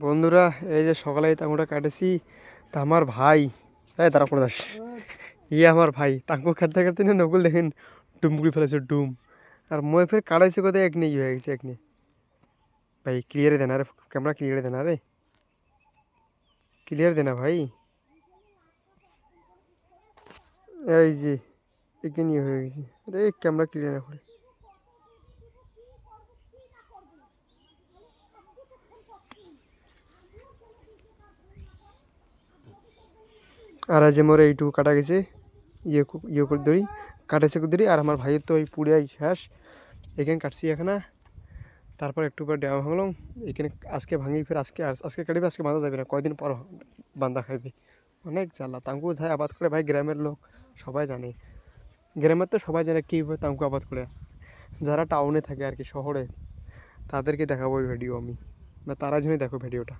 বন্ধুরা, এই যে সকালে টাঙ্গুটা কাটেছি। তা আমার ভাই, এই তারা করে দাস, ইয়ে আমার ভাই টাঙ্গু কাটতে কাটতে না নকুল দেখেন ডুম করে ফেলেছে ডুম। আর মই ফের কাটাইছে কোথায় এক নেই হয়ে গেছে এক নেই। ভাই ক্লিয়ারে দেনা রে, ক্যামেরা ক্লিয়ারে দেনা রে, ক্লিয়ার দেনা ভাই। এই যে একে নিয়ে হয়ে গেছে রে, ক্যামেরা ক্লিয়ার না করে। আর আজ মোর এইটুকু কাটা গেছে, ইয়ে করে ধরি, কাটাইছে করে ধরি। আর আমার ভাইয়ের তো ওই পুড়ে শেষ। এখানে কাটছি এখানে, তারপর একটু পর ড্যাম ভাঙলাম। এখানে আজকে ভাঙি, ফের আজকে কাটবে, আজকে বাঁধা যাবে না, কয়দিন পর বান্ধা খাইবে। অনেক জ্বালা। তাঙ্কু যায় আবাদ করে ভাই, গ্রামের লোক সবাই জানে। গ্রামের তো সবাই জানে কীভাবে তাঙ্কু আবাদ করে। যারা টাউনে থাকে আর কি, শহরে, তাদেরকে দেখাবো ওই ভিডিও আমি, বা তারা জন্যই দেখো ভিডিওটা।